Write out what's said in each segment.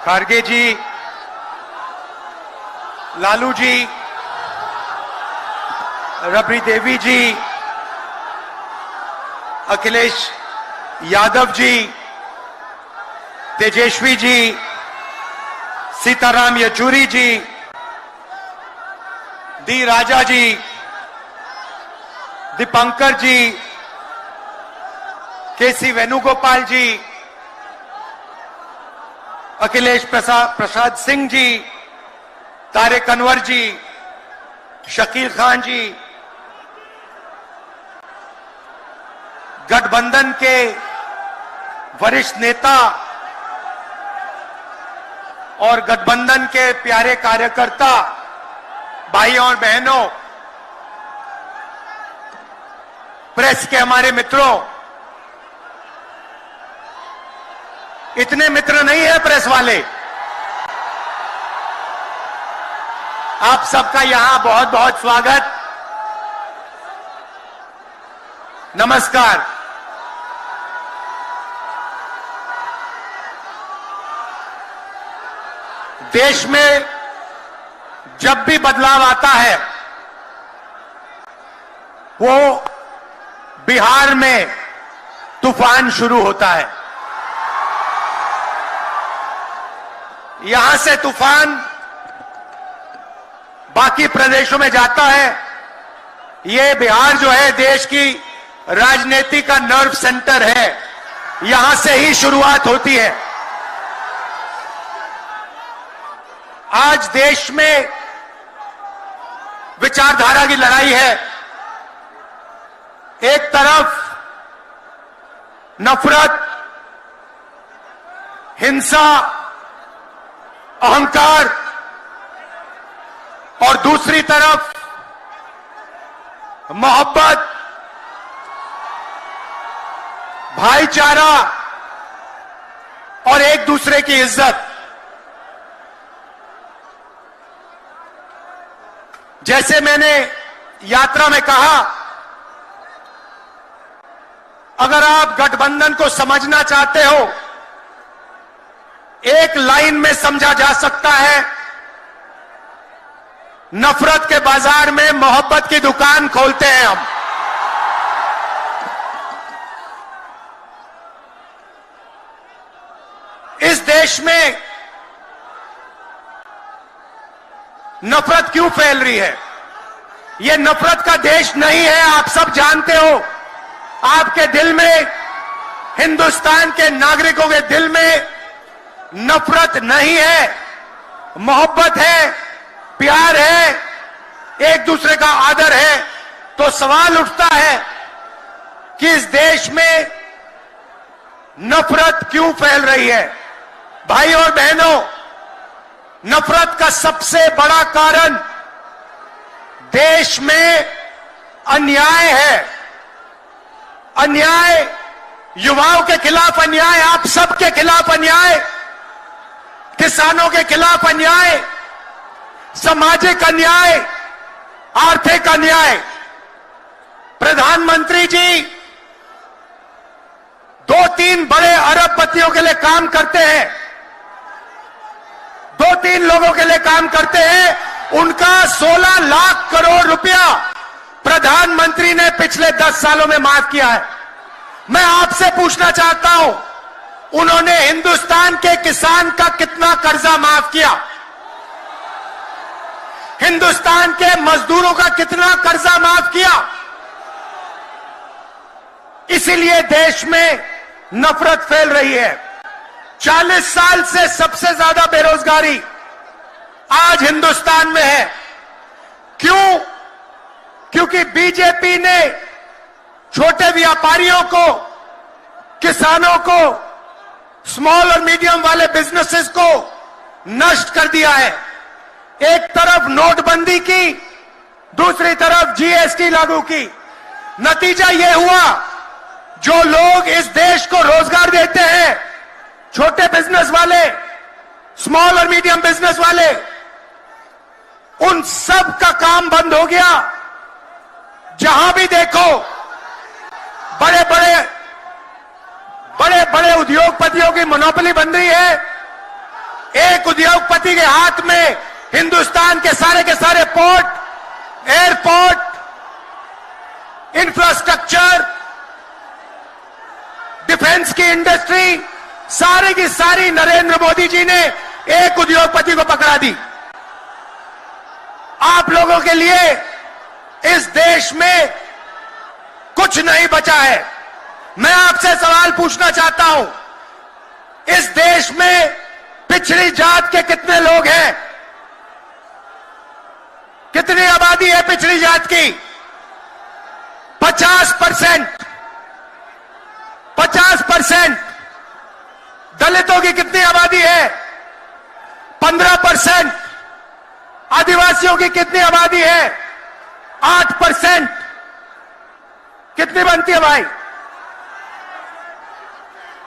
खारगे जी, लालू जी, रबड़ी देवी जी, अखिलेश यादव जी, तेजस्वी जी, सीताराम येचुरी जी, D राजा जी, दीपंकर जी, केसी वेणुगोपाल जी, अखिलेश प्रसाद सिंह जी, तारिक अनवर जी, शकील खान जी, गठबंधन के वरिष्ठ नेता और गठबंधन के प्यारे कार्यकर्ता, भाइयों और बहनों, प्रेस के हमारे मित्रों, इतने मित्र नहीं है प्रेस वाले। आप सबका यहां बहुत बहुत स्वागत, नमस्कार। देश में जब भी बदलाव आता है, वो बिहार में तूफान शुरू होता है। यहां से तूफान बाकी प्रदेशों में जाता है। ये बिहार जो है देश की राजनीति का नर्व सेंटर है, यहां से ही शुरुआत होती है। आज देश में विचारधारा की लड़ाई है। एक तरफ नफरत, हिंसा, अहंकार और दूसरी तरफ मोहब्बत, भाईचारा और एक दूसरे की इज्जत। जैसे मैंने यात्रा में कहा, अगर आप गठबंधन को समझना चाहते हो, एक लाइन में समझा जा सकता है, नफरत के बाजार में मोहब्बत की दुकान खोलते हैं हम। इस देश में नफरत क्यों फैल रही है? यह नफरत का देश नहीं है, आप सब जानते हो। आपके दिल में, हिंदुस्तान के नागरिकों के दिल में नफरत नहीं है, मोहब्बत है, प्यार है, एक दूसरे का आदर है। तो सवाल उठता है कि इस देश में नफरत क्यों फैल रही है? भाई और बहनों, नफरत का सबसे बड़ा कारण देश में अन्याय है। अन्याय, युवाओं के खिलाफ अन्याय, आप सबके खिलाफ अन्याय, किसानों के खिलाफ अन्याय, सामाजिक अन्याय, आर्थिक अन्याय। प्रधानमंत्री जी 2-3 बड़े अरबपतियों के लिए काम करते हैं, 2-3 लोगों के लिए काम करते हैं। उनका 16 लाख करोड़ रुपया प्रधानमंत्री ने पिछले 10 सालों में माफ किया है। मैं आपसे पूछना चाहता हूं, उन्होंने हिंदुस्तान के किसान का कितना कर्जा माफ किया? हिंदुस्तान के मजदूरों का कितना कर्जा माफ किया? इसीलिए देश में नफरत फैल रही है। 40 साल से सबसे ज्यादा बेरोजगारी आज हिंदुस्तान में है। क्यों? क्योंकि बीजेपी ने छोटे व्यापारियों को, किसानों को, स्मॉल और मीडियम वाले बिजनेसेस को नष्ट कर दिया है। एक तरफ नोटबंदी की, दूसरी तरफ जीएसटी लागू की। नतीजा यह हुआ, जो लोग इस देश को रोजगार देते हैं, छोटे बिजनेस वाले, स्मॉल और मीडियम बिजनेस वाले, उन सब का काम बंद हो गया। जहां भी देखो बड़े बड़े उद्योगपतियों की मोनोपोली बन रही है। एक उद्योगपति के हाथ में हिंदुस्तान के सारे पोर्ट, एयरपोर्ट, इंफ्रास्ट्रक्चर, डिफेंस की इंडस्ट्री, सारी की सारी नरेंद्र मोदी जी ने एक उद्योगपति को पकड़ा दी। आप लोगों के लिए इस देश में कुछ नहीं बचा है। मैं आपसे सवाल पूछना चाहता हूं, इस देश में पिछड़ी जात के कितने लोग हैं? कितनी आबादी है पिछड़ी जात की? 50%। 50%। दलितों की कितनी आबादी है? 15%। आदिवासियों की कितनी आबादी है? 8%। कितनी बनती है भाई?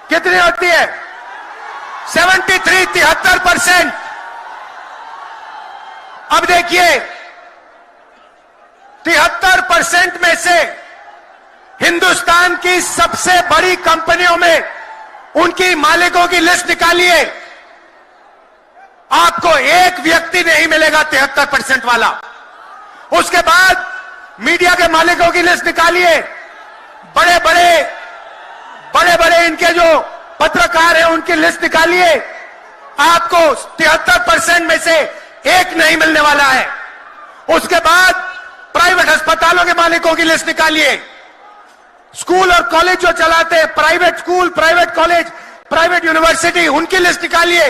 कितनी होती है? 73% अब देखिए, 73% में से हिंदुस्तान की सबसे बड़ी कंपनियों में उनकी मालिकों की लिस्ट निकालिए, आपको एक व्यक्ति नहीं मिलेगा 73% वाला। उसके बाद मीडिया के मालिकों की लिस्ट निकालिए, बड़े बड़े इनके जो पत्रकार हैं उनकी लिस्ट निकालिए, आपको 73% में से एक नहीं मिलने वाला है। उसके बाद प्राइवेट अस्पतालों के मालिकों की लिस्ट निकालिए, स्कूल और कॉलेज जो चलाते हैं, private school, private college, private university, उनकी लिस्ट निकालिए,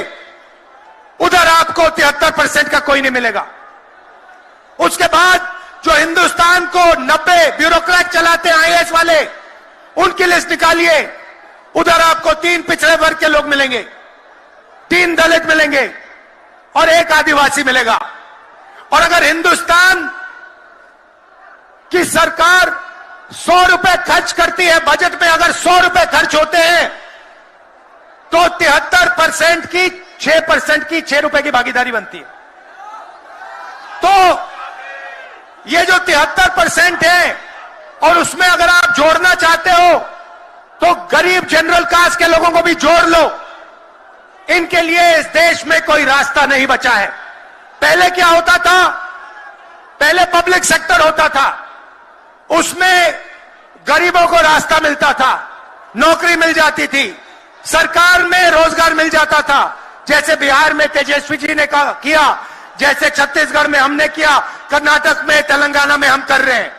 उधर आपको 73% का कोई नहीं मिलेगा। उसके बाद जो हिंदुस्तान को 90 ब्यूरोक्रेट चलाते हैं, आईएएस वाले, उनकी लिस्ट निकालिए, उधर आपको 3 पिछड़े वर्ग के लोग मिलेंगे, 3 दलित मिलेंगे और 1 आदिवासी मिलेगा। और अगर हिंदुस्तान की सरकार 100 रुपए खर्च करती है, बजट में अगर 100 रुपए खर्च होते हैं तो 73% की 6% की 6 रुपए की भागीदारी बनती है। तो ये जो 73% है, और उसमें अगर आप जोड़ना चाहते हो तो गरीब जनरल कास्ट के लोगों को भी जोड़ लो। इनके लिए इस देश में कोई रास्ता नहीं बचा है। पहले क्या होता था? पहले पब्लिक सेक्टर होता था, उसमें गरीबों को रास्ता मिलता था, नौकरी मिल जाती थी, सरकार में रोजगार मिल जाता था, जैसे बिहार में तेजस्वी जी ने किया, जैसे छत्तीसगढ़ में हमने किया, कर्नाटक में, तेलंगाना में हम कर रहे हैं।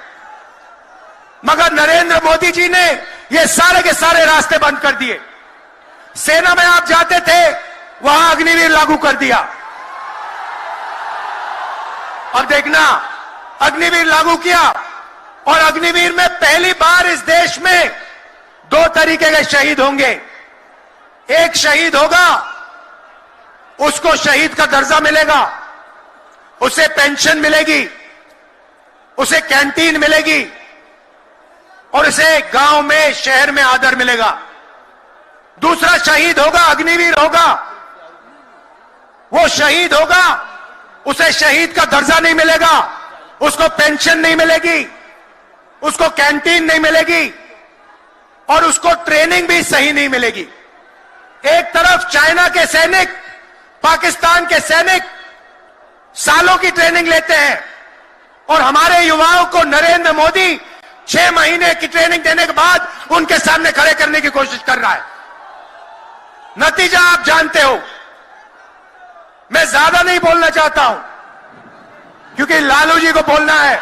मगर नरेंद्र मोदी जी ने ये सारे के सारे रास्ते बंद कर दिए। सेना में आप जाते थे, वहां अग्निवीर लागू कर दिया। अब देखना, अग्निवीर लागू किया, और अग्निवीर में पहली बार इस देश में 2 तरीके के शहीद होंगे। एक शहीद होगा, उसको शहीद का दर्जा मिलेगा, उसे पेंशन मिलेगी, उसे कैंटीन मिलेगी, और उसे गांव में, शहर में आदर मिलेगा। दूसरा शहीद होगा, अग्निवीर होगा, वो शहीद होगा, उसे शहीद का दर्जा नहीं मिलेगा, उसको पेंशन नहीं मिलेगी, उसको कैंटीन नहीं मिलेगी, और उसको ट्रेनिंग भी सही नहीं मिलेगी। एक तरफ चाइना के सैनिक, पाकिस्तान के सैनिक सालों की ट्रेनिंग लेते हैं, और हमारे युवाओं को नरेंद्र मोदी 6 महीने की ट्रेनिंग देने के बाद उनके सामने खड़े करने की कोशिश कर रहा है। नतीजा आप जानते हो। मैं ज्यादा नहीं बोलना चाहता हूं, क्योंकि लालू जी को बोलना है।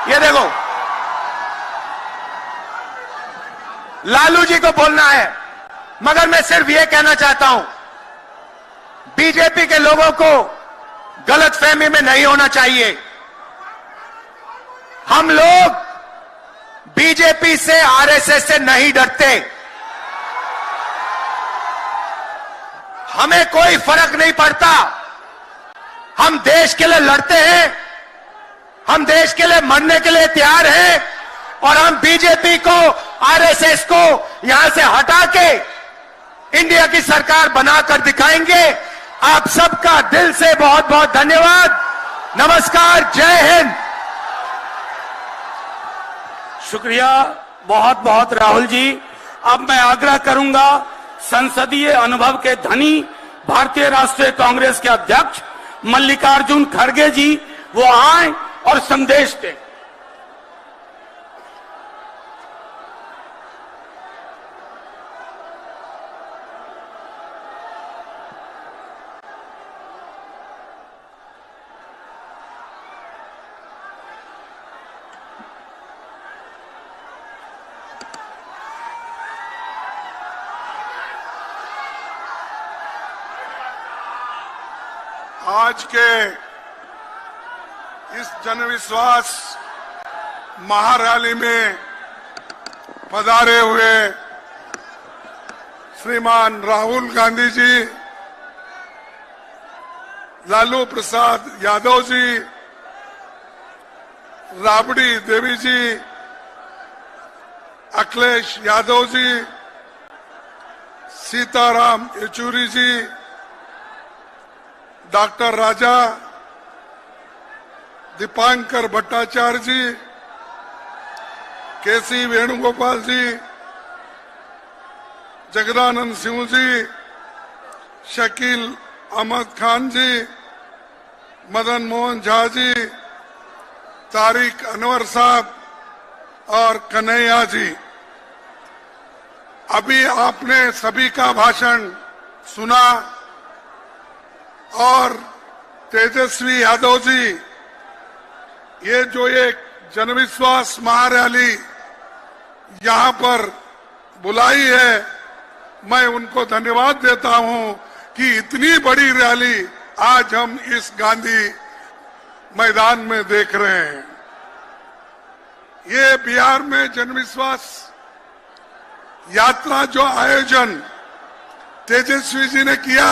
ये देखो, लालू जी को बोलना है, मगर मैं सिर्फ ये कहना चाहता हूं, बीजेपी के लोगों को गलतफहमी में नहीं होना चाहिए। हम लोग बीजेपी से, आरएसएस से नहीं डरते। हमें कोई फर्क नहीं पड़ता। हम देश के लिए लड़ते हैं, हम देश के लिए मरने के लिए तैयार हैं, और हम बीजेपी को, आरएसएस को यहां से हटा के इंडिया की सरकार बनाकर दिखाएंगे। आप सबका दिल से बहुत बहुत धन्यवाद। नमस्कार, जय हिंद। शुक्रिया बहुत बहुत राहुल जी। अब मैं आग्रह करूंगा संसदीय अनुभव के धनी भारतीय राष्ट्रीय कांग्रेस के अध्यक्ष मल्लिकार्जुन खड़गे जी वो आए और संदेश दें। आज के इस जनविश्वास महारैली में पधारे हुए श्रीमान राहुल गांधी जी, लालू प्रसाद यादव जी, राबड़ी देवी जी, अखिलेश यादव जी, सीताराम येचुरी जी, डॉक्टर राजा, दीपांकर भट्टाचार्य जी, केसी वेणुगोपाल जी, जगदानंद सिंह जी, शकील अहमद खान जी, मदन मोहन झा जी, तारिक अनवर साहब और कन्हैया जी। अभी आपने सभी का भाषण सुना और तेजस्वी यादव जी ये जो एक जनविश्वास महारैली यहां पर बुलाई है, मैं उनको धन्यवाद देता हूं कि इतनी बड़ी रैली आज हम इस गांधी मैदान में देख रहे हैं। ये बिहार में जनविश्वास यात्रा जो आयोजन तेजस्वी जी ने किया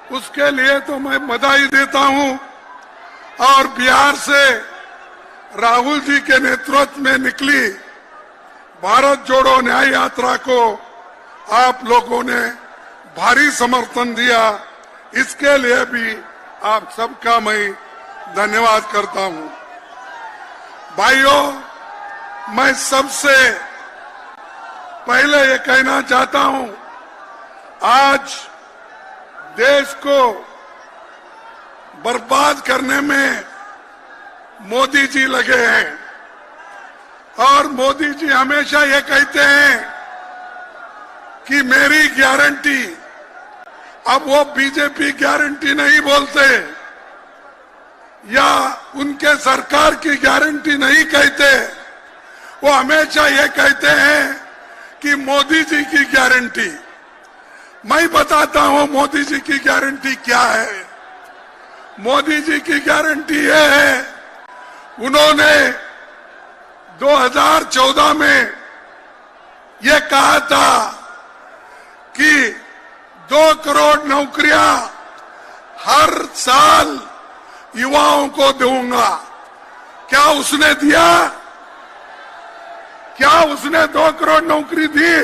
उसके लिए तो मैं बधाई देता हूं और बिहार से राहुल जी के नेतृत्व में निकली भारत जोड़ो न्याय यात्रा को आप लोगों ने भारी समर्थन दिया, इसके लिए भी आप सबका मैं धन्यवाद करता हूं। भाइयों, मैं सबसे पहले ये कहना चाहता हूं, आज देश को बर्बाद करने में मोदी जी लगे हैं और मोदी जी हमेशा ये कहते हैं कि मेरी गारंटी, अब वो बीजेपी गारंटी नहीं बोलते या उनके सरकार की गारंटी नहीं कहते, वो हमेशा ये कहते हैं कि मोदी जी की गारंटी। मैं बताता हूं मोदी जी की गारंटी क्या है। मोदी जी की गारंटी ये है, उन्होंने 2014 में ये कहा था कि 2 करोड़ नौकरियां हर साल युवाओं को दूंगा। क्या उसने दिया? क्या उसने 2 करोड़ नौकरी दी?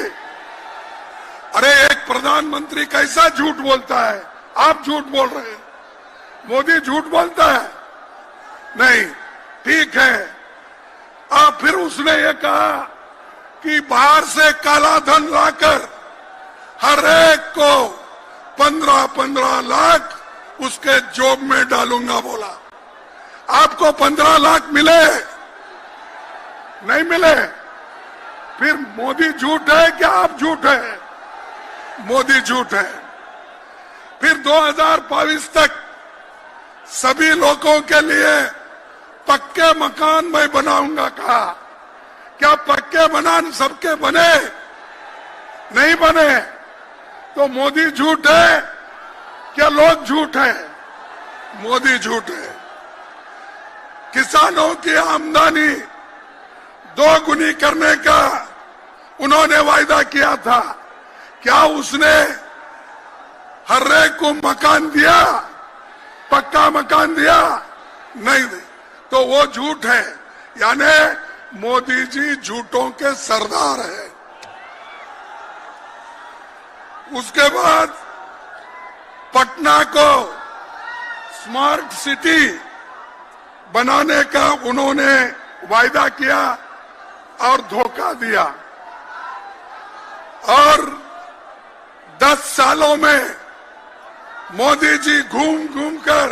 अरे एक प्रधानमंत्री कैसा झूठ बोलता है? आप झूठ बोल रहे हैं, मोदी झूठ बोलता है? नहीं, ठीक है। अब फिर उसने ये कहा कि बाहर से काला धन लाकर हर एक को 15-15 लाख उसके जॉब में डालूंगा बोला। आपको 15 लाख मिले? नहीं मिले। फिर मोदी झूठ है क्या आप झूठ है? मोदी झूठ है। फिर 2022 तक सभी लोगों के लिए पक्के मकान मैं बनाऊंगा कहा। क्या पक्के मकान सबके बने? नहीं बने। तो मोदी झूठ है क्या लोग झूठ है? मोदी झूठ है। किसानों की आमदनी 2 गुनी करने का उन्होंने वायदा किया था। क्या उसने हर एक को मकान दिया? पक्का मकान दिया? नहीं। तो वो झूठ है। यानी मोदी जी झूठों के सरदार है। उसके बाद पटना को स्मार्ट सिटी बनाने का उन्होंने वायदा किया और धोखा दिया और 10 सालों में मोदी जी घूम घूम कर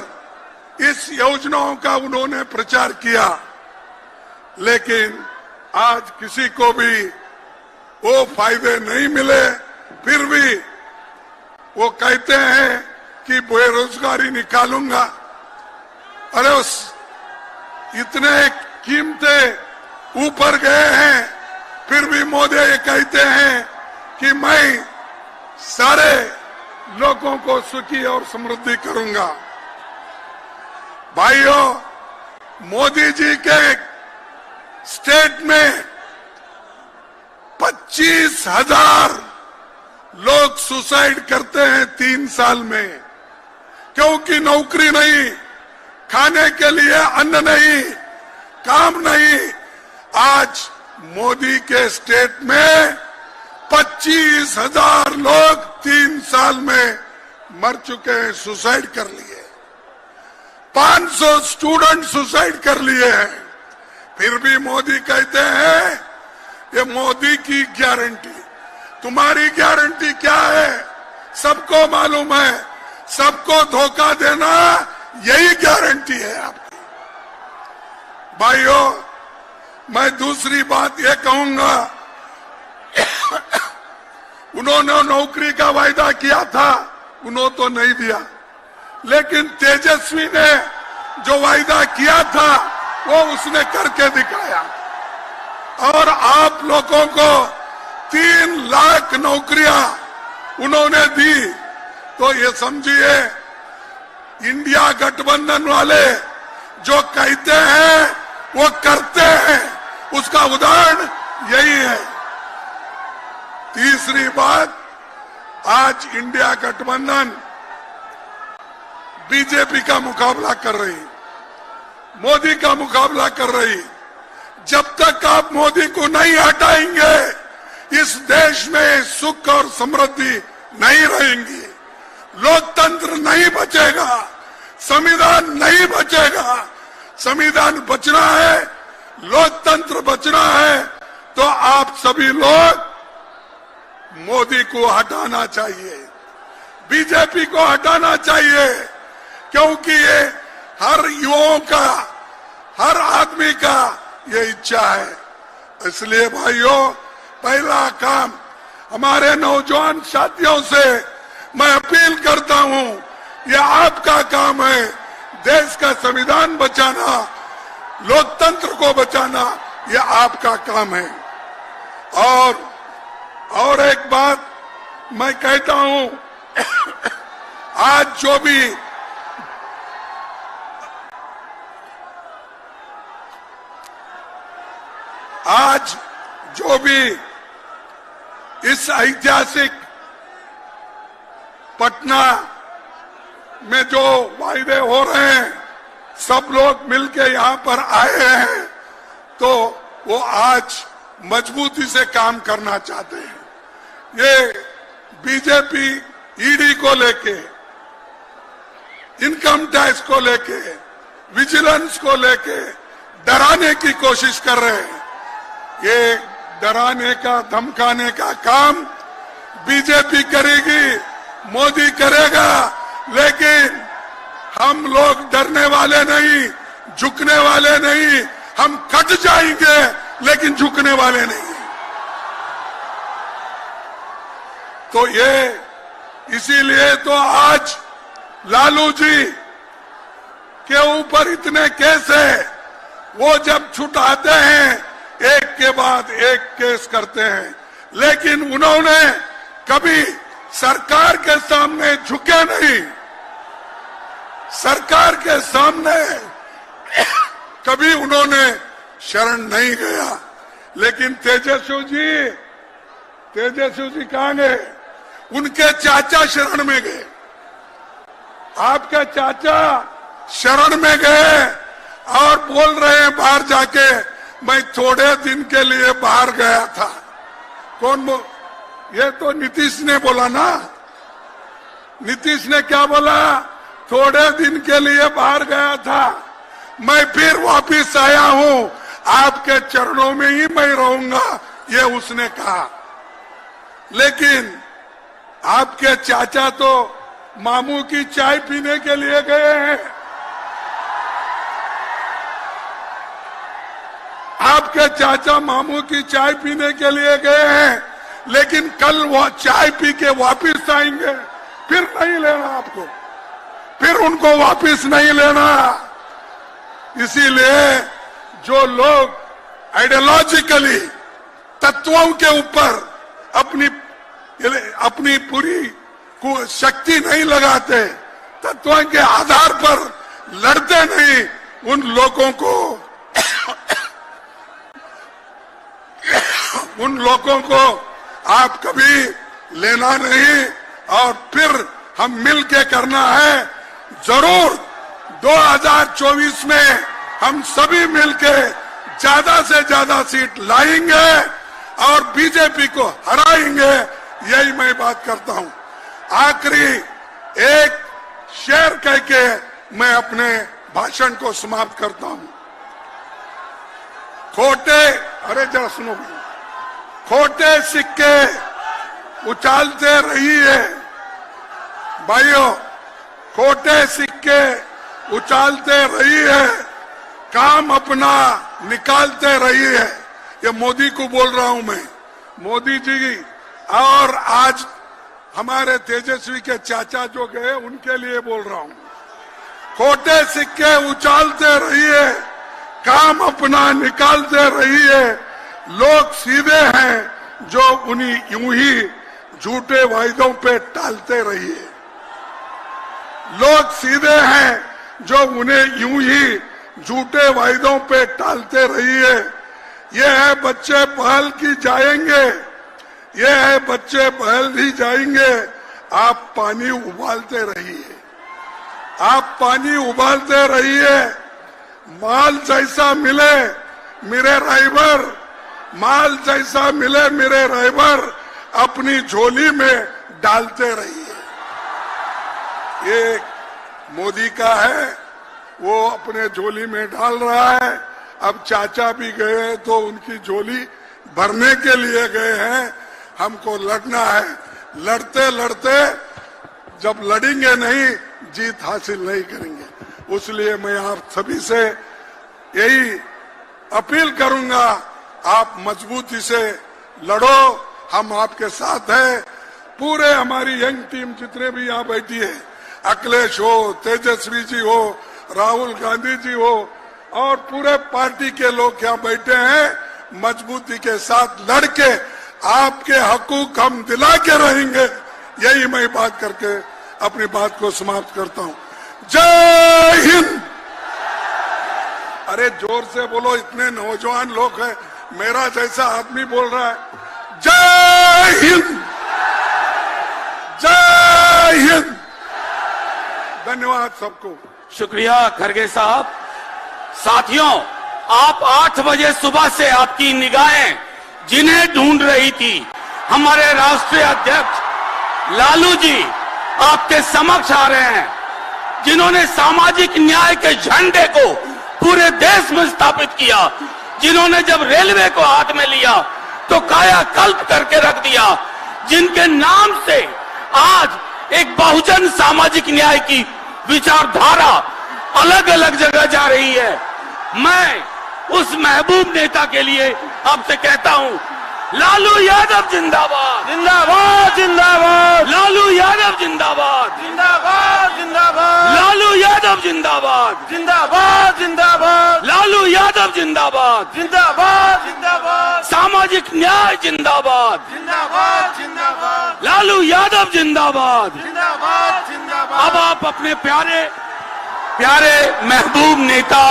इस योजनाओं का उन्होंने प्रचार किया, लेकिन आज किसी को भी वो फायदे नहीं मिले। फिर भी वो कहते हैं कि बेरोजगारी निकालूंगा। अरे उस इतने कीमतें ऊपर गए हैं, फिर भी मोदी ये कहते हैं कि मैं सारे लोगों को सुखी और समृद्धि करूंगा। भाइयों, मोदी जी के स्टेट में 25,000 लोग सुसाइड करते हैं 3 साल में, क्योंकि नौकरी नहीं, खाने के लिए अन्न नहीं, काम नहीं। आज मोदी के स्टेट में 25,000 लोग 3 साल में मर चुके हैं, सुसाइड कर लिए। 500 स्टूडेंट सुसाइड कर लिए हैं। फिर भी मोदी कहते हैं ये मोदी की गारंटी। तुम्हारी गारंटी क्या है? सबको मालूम है, सबको धोखा देना यही गारंटी है आपकी। भाइयों, मैं दूसरी बात ये कहूंगा, उन्होंने नौकरी का वायदा किया था, उन्होंने तो नहीं दिया, लेकिन तेजस्वी ने जो वायदा किया था वो उसने करके दिखाया। और आप लोगों को 3 लाख नौकरियां उन्होंने दी। तो ये समझिए, इंडिया गठबंधन वाले जो कहते हैं वो करते हैं, उसका उदाहरण यही है। तीसरी बात, आज इंडिया गठबंधन बीजेपी का मुकाबला कर रही, मोदी का मुकाबला कर रही। जब तक आप मोदी को नहीं हटाएंगे, इस देश में सुख और समृद्धि नहीं रहेंगी, लोकतंत्र नहीं बचेगा, संविधान नहीं बचेगा। संविधान बचना है, लोकतंत्र बचना है, तो आप सभी लोग मोदी को हटाना चाहिए, बीजेपी को हटाना चाहिए, क्योंकि ये हर युवाओं का, हर आदमी का ये इच्छा है। इसलिए भाइयों, पहला काम हमारे नौजवान साथियों से मैं अपील करता हूं, ये आपका काम है, देश का संविधान बचाना, लोकतंत्र को बचाना, ये आपका काम है। और एक बात मैं कहता हूं, आज जो भी इस ऐतिहासिक पटना में जो वायदे हो रहे हैं, सब लोग मिलके यहाँ पर आए हैं, तो वो आज मजबूती से काम करना चाहते हैं। ये बीजेपी ईडी को लेके, इनकम टैक्स को लेके, विजिलेंस को लेके डराने की कोशिश कर रहे हैं। ये डराने का, धमकाने का काम बीजेपी करेगी, मोदी करेगा, लेकिन हम लोग डरने वाले नहीं, झुकने वाले नहीं। हम कट जाएंगे लेकिन झुकने वाले नहीं। तो ये इसीलिए तो आज लालू जी के ऊपर इतने केस है, वो जब छुटाते हैं एक के बाद एक केस करते हैं, लेकिन उन्होंने कभी सरकार के सामने झुके नहीं, सरकार के सामने कभी उन्होंने शरण नहीं गया। लेकिन तेजस्वी जी कहां गए? उनके चाचा शरण में गए, आपके चाचा शरण में गए और बोल रहे हैं बाहर जाके, मैं थोड़े दिन के लिए बाहर गया था। कौन ये तो नीतीश ने बोला ना। नीतीश ने क्या बोला? थोड़े दिन के लिए बाहर गया था, मैं फिर वापिस आया हूं, आपके चरणों में ही मैं रहूंगा, ये उसने कहा। लेकिन आपके चाचा तो मामू की चाय पीने के लिए गए हैं। आपके चाचा मामू की चाय पीने के लिए गए हैं, लेकिन कल वो चाय पी के वापिस आएंगे, फिर नहीं लेना आपको, फिर उनको वापिस नहीं लेना। इसीलिए जो लोग आइडियोलॉजिकली तत्वों के ऊपर अपनी पूरी शक्ति नहीं लगाते, तत्वों के आधार पर लड़ते नहीं, उन लोगों को आप कभी लेना नहीं। और फिर हम मिल के करना है, जरूर 2024 में हम सभी मिलके ज्यादा से ज्यादा सीट लाएंगे और बीजेपी को हराएंगे, यही मैं बात करता हूं। आखिरी एक शेर कह के मैं अपने भाषण को समाप्त करता हूं। अरे जरा सुनो, खोटे सिक्के उछालते रहिए भाइयों, खोटे सिक्के उछालते रहिए, काम अपना निकालते रहिए। ये मोदी को बोल रहा हूं मैं, मोदी जी। और आज हमारे तेजस्वी के चाचा जो गए उनके लिए बोल रहा हूं, खोटे सिक्के उछालते रहिए, काम अपना निकालते रहिए। लोग सीधे हैं जो उन्हीं यूं ही झूठे वायदों पे टालते रहिए। लोग सीधे हैं जो उन्हें यूं ही झूठे वायदों पे टालते रहिए। ये है बच्चे पहल की जाएंगे, ये है बच्चे पहल ही जाएंगे। आप पानी उबालते रहिए, आप पानी उबालते रहिए। माल जैसा मिले मेरे राइबर, माल जैसा मिले मेरे राइबर, अपनी झोली में डालते रहिए। ये मोदी का है, वो अपने झोली में डाल रहा है। अब चाचा भी गए हैं तो उनकी झोली भरने के लिए गए हैं। हमको लड़ना है, लड़ते लड़ते जब लड़ेंगे नहीं, जीत हासिल नहीं करेंगे। इसलिए मैं आप सभी से यही अपील करूंगा, आप मजबूती से लड़ो, हम आपके साथ हैं। पूरे हमारी यंग टीम जितने भी यहाँ बैठी है, अखिलेश हो, तेजस्वी जी हो, राहुल गांधी जी हो और पूरे पार्टी के लोग यहाँ बैठे हैं, मजबूती के साथ लड़के आपके हकूक हम दिला के रहेंगे। यही मैं बात करके अपनी बात को समाप्त करता हूँ। जय हिंद। अरे जोर से बोलो, इतने नौजवान लोग हैं, मेरा जैसा आदमी बोल रहा है। जय हिंद, जय हिंद। धन्यवाद सबको। शुक्रिया खड़गे साहब। साथियों, आप 8 बजे सुबह से आपकी निगाहें जिन्हें ढूंढ रही थी, हमारे राष्ट्रीय अध्यक्ष लालू जी आपके समक्ष आ रहे हैं, जिन्होंने सामाजिक न्याय के झंडे को पूरे देश में स्थापित किया, जिन्होंने जब रेलवे को हाथ में लिया तो कायाकल्प करके रख दिया, जिनके नाम से आज एक बहुजन सामाजिक न्याय की विचारधारा अलग अलग जगह जा रही है। मैं उस महबूब नेता के लिए आपसे कहता हूं, लालू यादव जिंदाबाद, जिंदाबाद जिंदाबाद, लालू यादव जिंदाबाद, जिंदाबाद जिंदाबाद, लालू यादव जिंदाबाद, जिंदाबाद जिंदाबाद, लालू यादव जिंदाबाद, जिंदाबाद जिंदाबाद, सामाजिक न्याय जिंदाबाद, जिंदाबाद जिंदाबाद, लालू यादव जिंदाबाद। जिंदाबाद जिंदाबाद। अब आप अपने प्यारे प्यारे महबूब नेता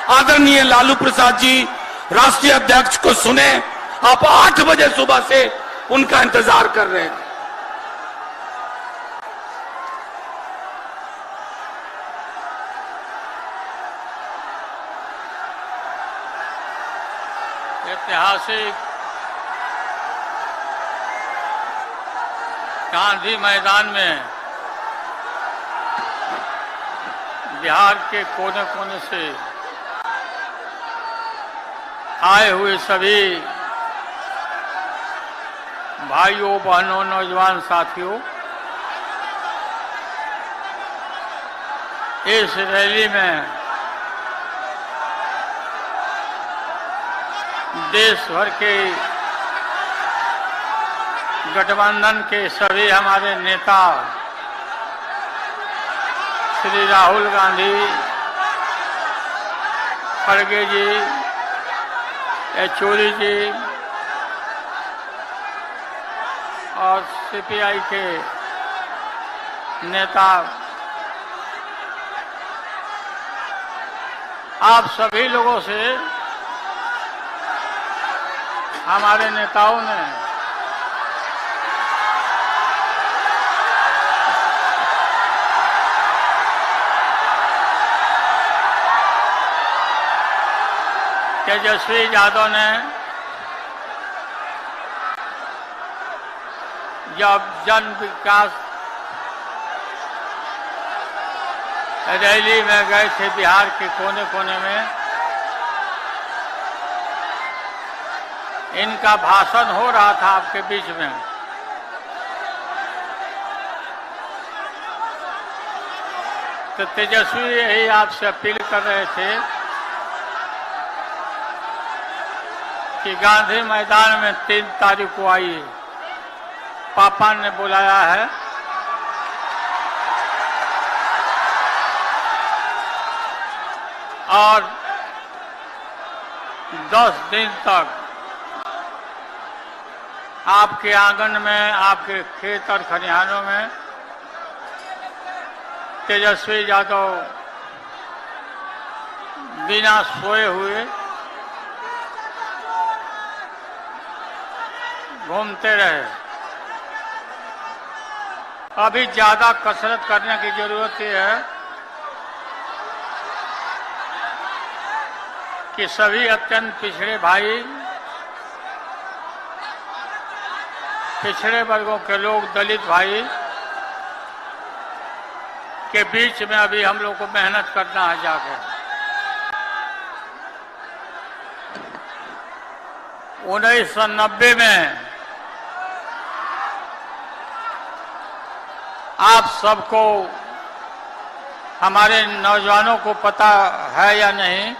आदरणीय लालू प्रसाद जी राष्ट्रीय अध्यक्ष को सुने। आप 8 बजे सुबह से उनका इंतजार कर रहे हैं। ऐतिहासिक गांधी मैदान में बिहार के कोने कोने से आए हुए सभी भाइयों बहनों नौजवान साथियों, इस रैली में देश भर के गठबंधन के सभी हमारे नेता श्री राहुल गांधी, खड़गे जी, येचुरी जी और सीपीआई के नेता, आप सभी लोगों से हमारे नेताओं ने तेजस्वी यादव ने जब जन विकास रैली में गए थे बिहार के कोने कोने में, इनका भाषण हो रहा था आपके बीच में, तो तेजस्वी यही आपसे अपील कर रहे थे कि गांधी मैदान में 3 तारीख को आइए, पापा ने बुलाया है। और 10 दिन तक आपके आंगन में, आपके खेत और खलिहानों में तेजस्वी यादव बिना सोए हुए घूमते रहे। अभी ज्यादा कसरत करने की जरूरत है कि सभी अत्यंत पिछड़े भाई, पिछड़े वर्गों के लोग, दलित भाई के बीच में अभी हम लोग को मेहनत करना है जाकर। 1990 में आप सबको, हमारे नौजवानों को पता है या नहीं,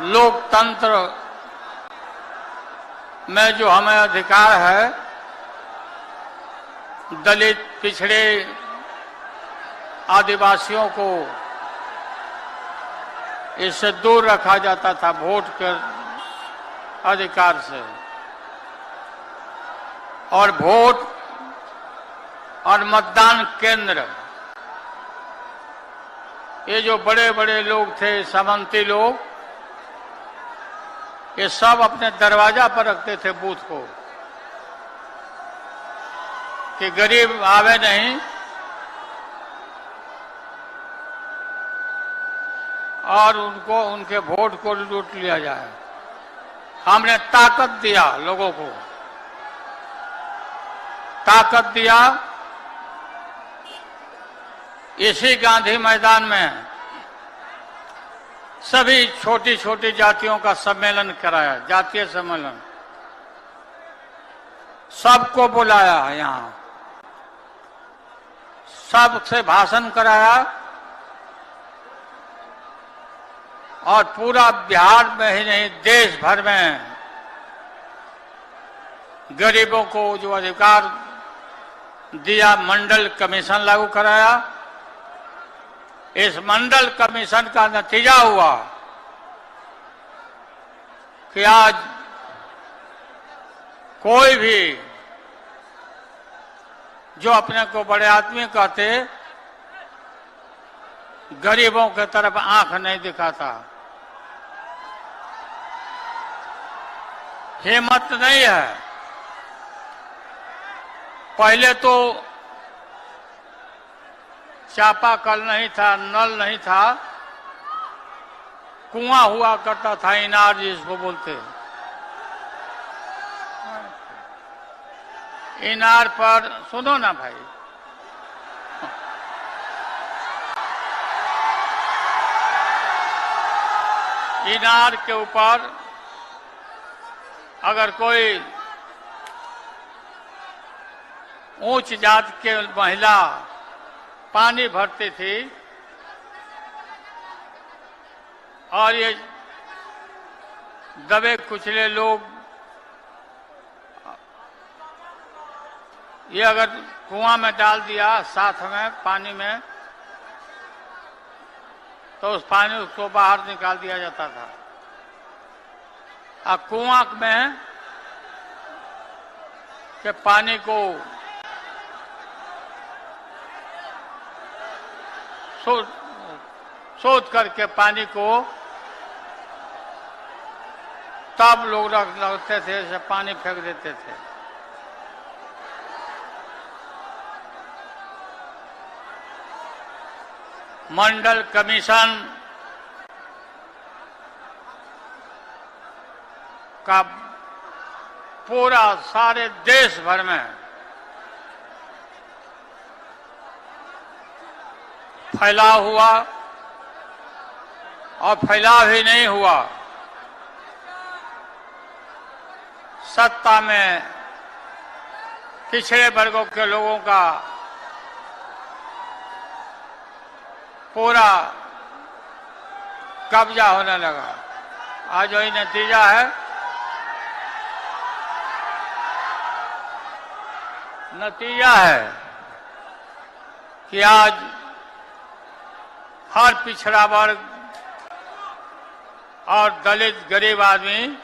लोकतंत्र में जो हमें अधिकार है, दलित, पिछड़े, आदिवासियों को इससे दूर रखा जाता था वोट के अधिकार से। और वोट और मतदान केंद्र, ये जो बड़े बड़े लोग थे, सामंती लोग, ये सब अपने दरवाजा पर रखते थे बूथ को कि गरीब आवे नहीं और उनको, उनके वोट को लूट लिया जाए। हमने ताकत दिया लोगों को, ताकत दिया। इसी गांधी मैदान में सभी छोटी छोटी जातियों का सम्मेलन कराया, जातीय सम्मेलन, सबको बुलाया, यहाँ सबसे भाषण कराया और पूरा बिहार में ही नहीं, देश भर में गरीबों को जो अधिकार दिया, मंडल कमीशन लागू कराया। इस मंडल कमीशन का नतीजा हुआ कि आज कोई भी जो अपने को बड़े आदमी कहते, गरीबों की तरफ आंख नहीं दिखाता, हिम्मत नहीं है। पहले तो चापाकल नहीं था, नल नहीं था, कुआं हुआ करता था, इनार जिसको बोलते। इनार पर, सुनो ना भाई, इनार के ऊपर अगर कोई ऊंच जात के महिला पानी भरती थी और ये दबे कुचले लोग ये अगर कुआं में डाल दिया साथ में पानी में तो उस पानी को बाहर निकाल दिया जाता था। अब कुआं में के पानी को शोध करके पानी को तब लोग लगते थे, से पानी फेंक देते थे। मंडल कमीशन का पूरा सारे देश भर में फैलाव हुआ और फैलाव ही नहीं हुआ, सत्ता में पिछड़े वर्गों के लोगों का पूरा कब्जा होने लगा। आज वही नतीजा है। नतीजा है कि आज हर पिछड़ा वर्ग और दलित गरीब आदमी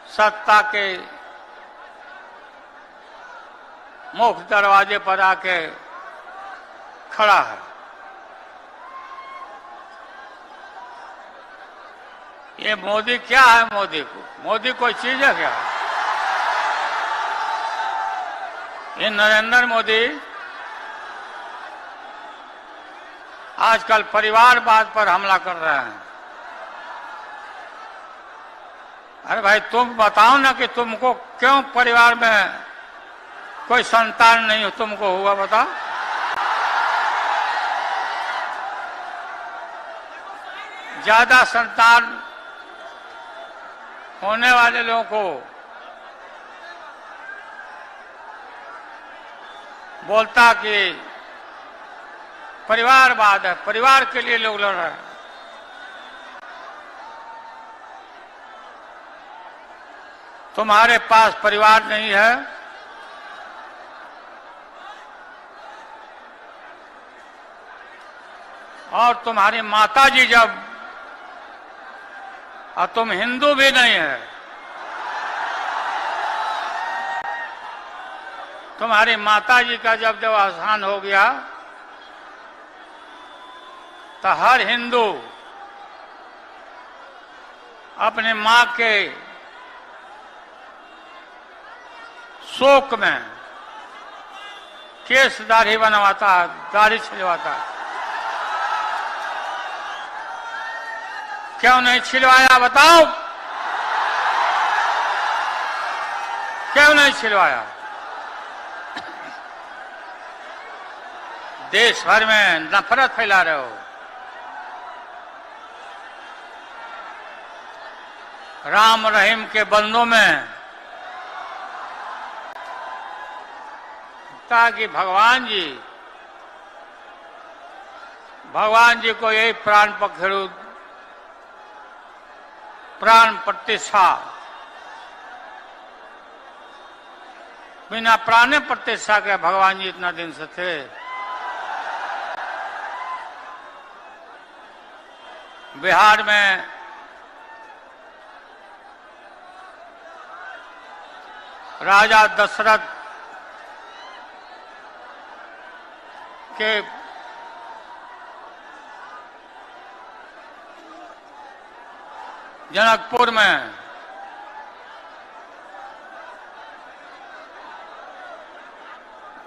सत्ता के मुख्य दरवाजे पर आके खड़ा है। ये मोदी क्या है? मोदी कोई चीज है क्या? ये नरेंद्र मोदी आजकल परिवारवाद पर हमला कर रहे हैं। अरे भाई तुम बताओ ना कि तुमको क्यों परिवार में कोई संतान नहीं तुमको हुआ, बताओ। ज्यादा संतान होने वाले लोगों को बोलता कि परिवारवाद है, परिवार के लिए लोग लड़ रहे हैं। तुम्हारे पास परिवार नहीं है, और तुम्हारी माताजी जब, और तुम हिंदू भी नहीं है, तुम्हारी माताजी का जब देहावसान हो गया तो हर हिंदू अपने मां के शोक में केस दाढ़ी बनवाता है, दाढ़ी छिलवाता है। क्यों नहीं छिलवाया बताओ? क्यों नहीं छिलवाया? देश भर में नफरत फैला रहे हो। राम रहीम के बंदों में ताकि भगवान जी को यही प्राण पखेरु, प्राण प्रतिष्ठा, बिना प्राण प्रतिष्ठा के भगवान जी इतना दिन से थे। बिहार में राजा दशरथ के जनकपुर में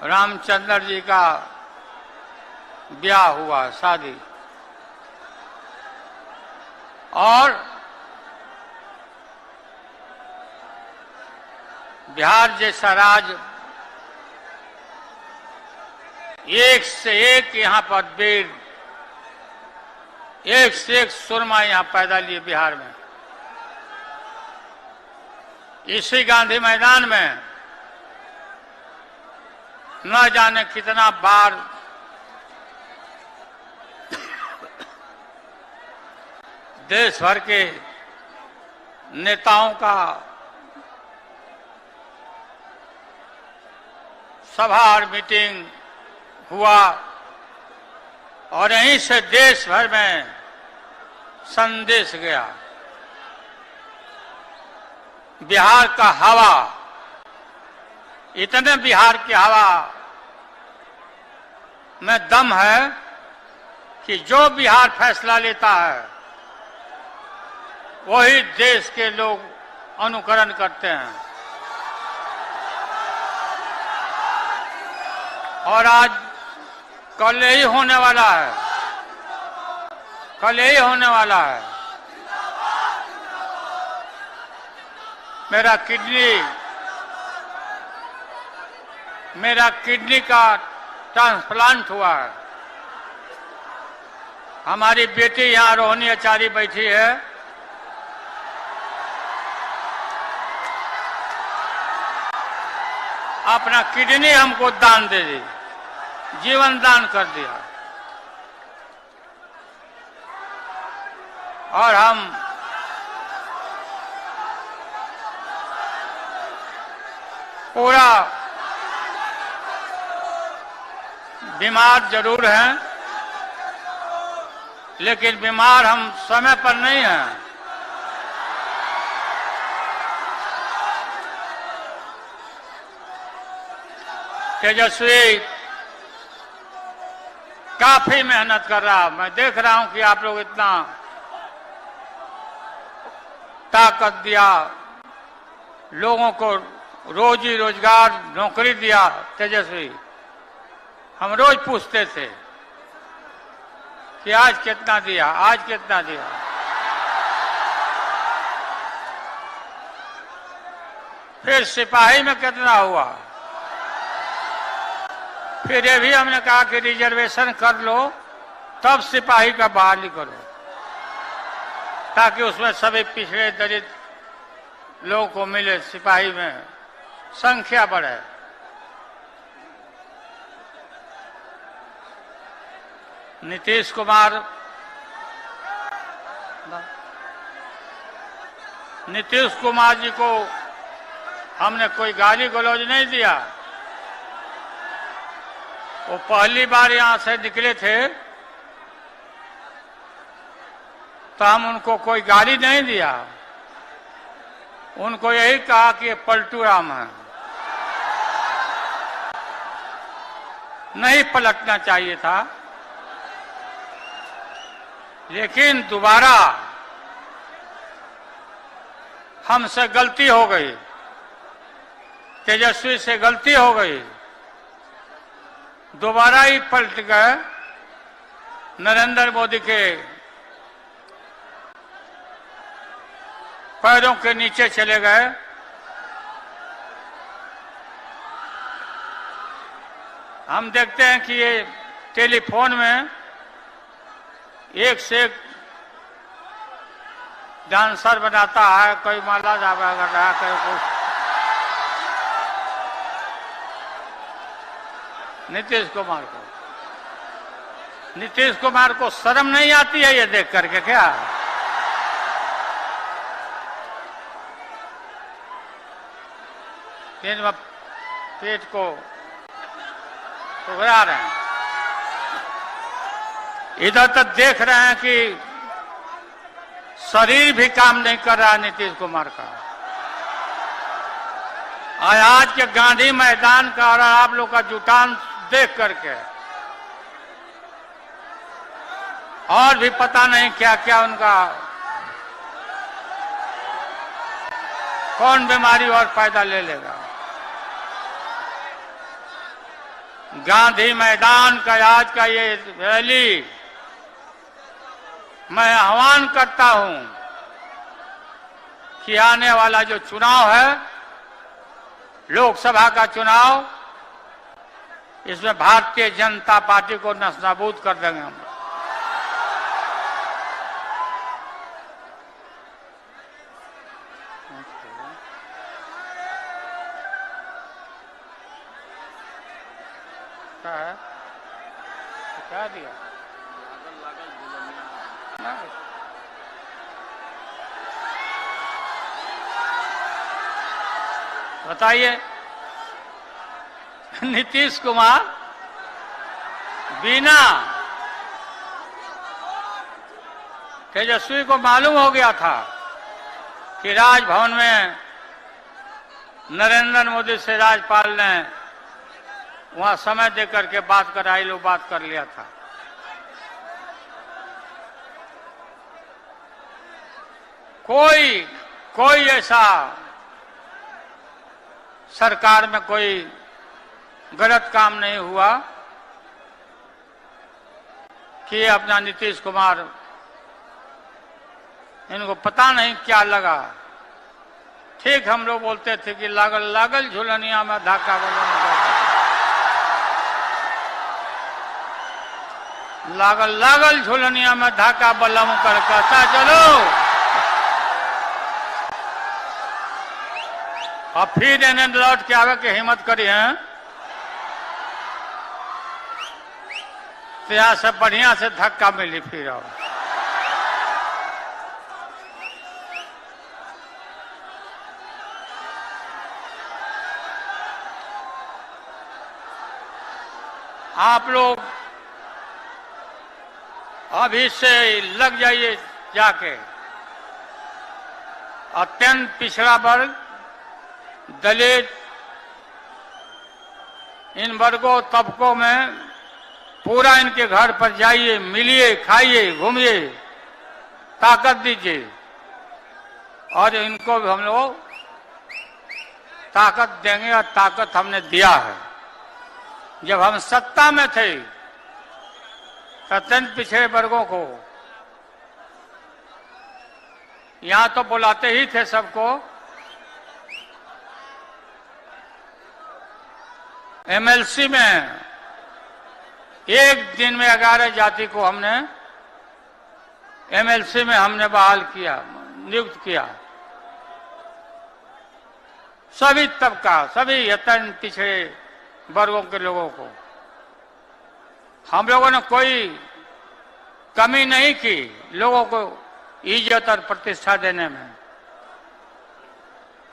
रामचंद्र जी का ब्याह हुआ, शादी, और बिहार जैसा राज्य एक से एक यहाँ पर वीर, एक से एक सुरमा यहाँ पैदा लिए बिहार में। इसी गांधी मैदान में न जाने कितना बार देश भर के नेताओं का सभा और मीटिंग हुआ और यहीं से देश भर में संदेश गया। बिहार का हवा, इतने बिहार की हवा में दम है कि जो बिहार फैसला लेता है वही देश के लोग अनुकरण करते हैं। और आज कल यही होने वाला है, कल यही होने वाला है। मेरा किडनी का ट्रांसप्लांट हुआ है। हमारी बेटी यहाँ रोहिणी आचार्य बैठी है। अपना किडनी हमको दान दे दी, जीवन दान कर दिया। और हम पूरा बीमार जरूर हैं, लेकिन बीमार हम समय पर नहीं हैं। तेजस्वी काफी मेहनत कर रहा। मैं देख रहा हूं कि आप लोग इतना ताकत दिया, लोगों को रोजी रोजगार नौकरी दिया। तेजस्वी, हम रोज पूछते थे कि आज कितना दिया, आज कितना दिया। फिर सिपाही में कितना हुआ, फिर ये भी हमने कहा कि रिजर्वेशन कर लो, तब सिपाही का बहाली करो, ताकि उसमें सभी पिछड़े दलित लोगों को मिले, सिपाही में संख्या बढ़े। नीतीश कुमार जी को हमने कोई गाली गलौज नहीं दिया। वो पहली बार यहां से निकले थे तो हम उनको कोई गाली नहीं दिया, उनको यही कहा कि ये पलटू राम है, नहीं पलटना चाहिए था। लेकिन दोबारा हमसे गलती हो गई, तेजस्वी से गलती हो गई, दोबारा ही पलट गए, नरेंद्र मोदी के पैरों के नीचे चले गए। हम देखते हैं कि ये टेलीफोन में एक से एक डांसर बनाता है, कोई माला जागा कर रहा है, कोई कुछ। नीतीश कुमार को शर्म नहीं आती है ये देख करके क्या? पेट को घबरा रहे हैं, इधर तक देख रहे हैं कि शरीर भी काम नहीं कर रहा नीतीश कुमार का। आज के गांधी मैदान का और आप लोग का जुटान देख करके और भी पता नहीं क्या क्या उनका कौन बीमारी और पैदा ले लेगा। गांधी मैदान का आज का ये रैली मैं आह्वान करता हूं कि आने वाला जो चुनाव है, लोकसभा का चुनाव, इसमें भारतीय जनता पार्टी को नस्ताबूद कर देंगे हम। क्या है? क्या दिया? बताइए, नीतीश कुमार बिना तेजस्वी को मालूम हो गया था कि राजभवन में नरेंद्र मोदी से राज्यपाल ने वहां समय देकर के बात कराई, लोग बात कर लिया था। कोई ऐसा सरकार में कोई गलत काम नहीं हुआ कि अपना नीतीश कुमार, इनको पता नहीं क्या लगा। ठीक हम लोग बोलते थे कि लागल लागल झुलनिया में धाका लागल लागल झुलनिया में धाका बलम कर कहता चलो। और फिर इन्हें लौट के आगे की हिम्मत करी है तो यहाँ से बढ़िया से धक्का मिली फिर। आप लोग अभी से लग जाइए जाके। अत्यंत पिछड़ा वर्ग, दलित, इन वर्गों तबकों में पूरा इनके घर पर जाइए, मिलिए, खाइए, घूमिए, ताकत दीजिए। और इनको भी हम लोग ताकत देंगे और ताकत हमने दिया है। जब हम सत्ता में थे अत्यंत पिछड़े वर्गों को यहां तो बुलाते ही थे सबको। एमएलसी में एक दिन में 11 जाति को हमने एमएलसी में हमने बहाल किया, नियुक्त किया। सभी तबका, सभी अत्यंत पिछड़े वर्गों के लोगों को हम लोगों ने कोई कमी नहीं की लोगों को इज्जत और प्रतिष्ठा देने में।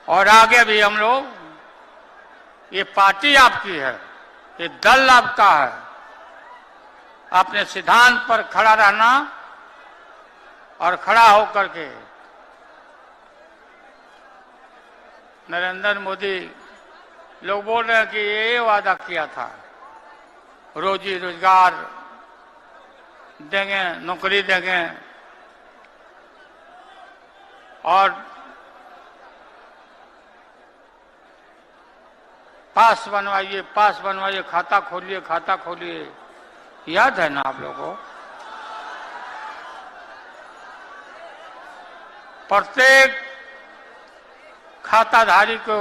और आगे भी हम लोग, ये पार्टी आपकी है, ये दल आपका है। अपने सिद्धांत पर खड़ा रहना और खड़ा होकर के नरेंद्र मोदी, लोग बोल रहे हैं कि ये वादा किया था रोजी रोजगार देंगे, नौकरी देंगे और पास बनवाइए, पास बनवाइए, खाता खोलिए, खाता खोलिए। याद है ना आप लोगों को? प्रत्येक खाताधारी को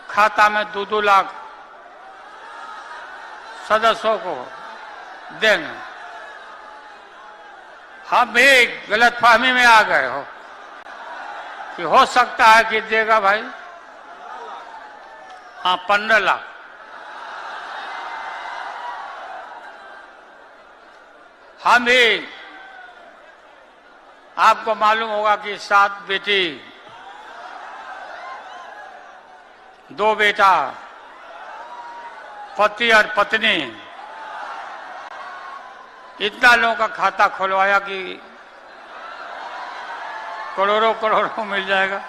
खाता में 2-2 लाख सदस्यों को देंगे। हम भी गलतफहमी में आ गए हो कि हो सकता है कि देगा भाई। हाँ, 15 लाख। हम भी, आपको मालूम होगा कि 7 बेटी, 2 बेटा, पति और पत्नी, इतना लोगों का खाता खुलवाया कि करोड़ों करोड़ों मिल जाएगा।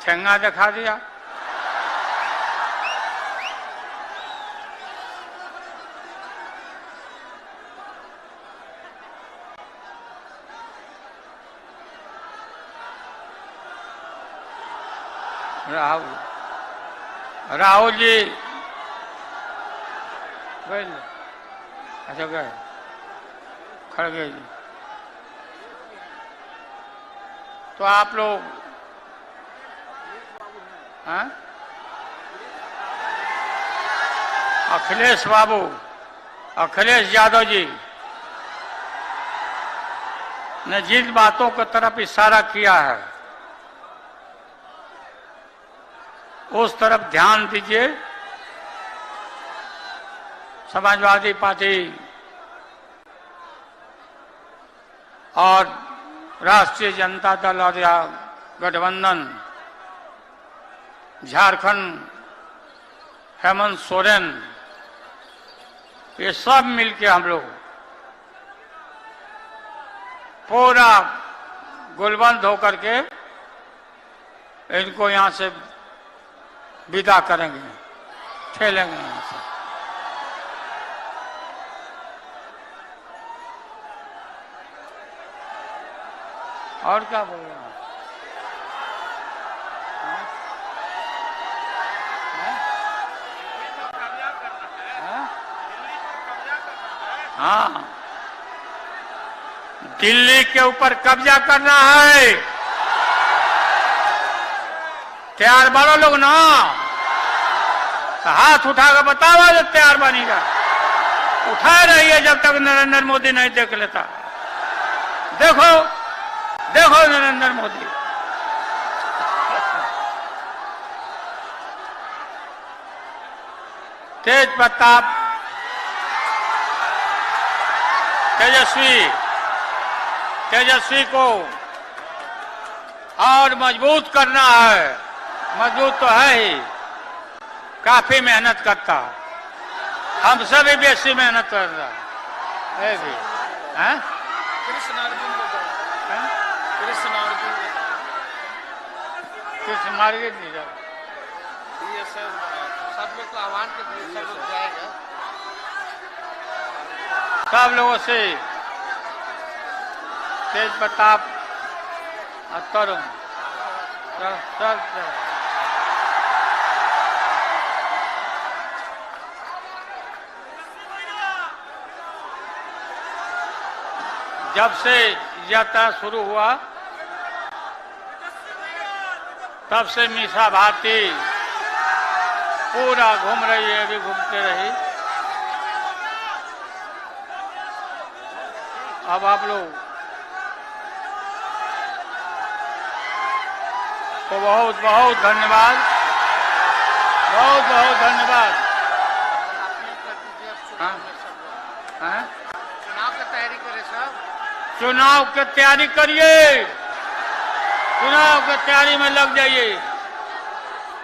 ठेंगा दिखा दिया। राहुल जी गए? अच्छा गए, खड़गे जी। तो आप लोग, हाँ, अखिलेश बाबू, अखिलेश यादव जी ने जिन बातों की तरफ इशारा किया है उस तरफ ध्यान दीजिए। समाजवादी पार्टी और राष्ट्रीय जनता दल और या गठबंधन, झारखंड हेमंत सोरेन, ये सब मिलके हम लोग पूरा गुलबंद होकर के इनको यहां से विदा करेंगे, ठेलेंगे यहां से। और क्या बोल रहे हैं? हाँ, दिल्ली के ऊपर कब्जा करना है। तैयार बनो लोग ना, तो हाथ उठा कर बताओ जो तैयार बनेगा। उठा रही है जब तक नरेंद्र मोदी नहीं देख लेता। देखो देखो नरेंद्र मोदी, तेज प्रताप तेजस्वी को और मजबूत करना है। मजबूत तो है ही, काफी मेहनत करता, हम सभी बेसी मेहनत कर रहा है भी। कृष्ण मार्ग नहीं जा, सब लोग को आह्वान के सब लोग जाएगा। सब लोगों से तेज प्रताप और तरुण सब जब से यात्रा शुरू हुआ तब से मीसा भारती पूरा घूम रही है, अभी घूमते रही। अब आप लोग को बहुत बहुत धन्यवाद, बहुत बहुत धन्यवाद। हाँ? चुनाव की तैयारी करें सब। चुनाव की तैयारी करिए, चुनाव की तैयारी में लग जाइए।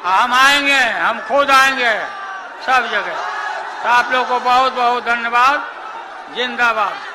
हम आएंगे, हम खुद आएंगे सब जगह। तो आप लोग को बहुत बहुत धन्यवाद। जिंदाबाद।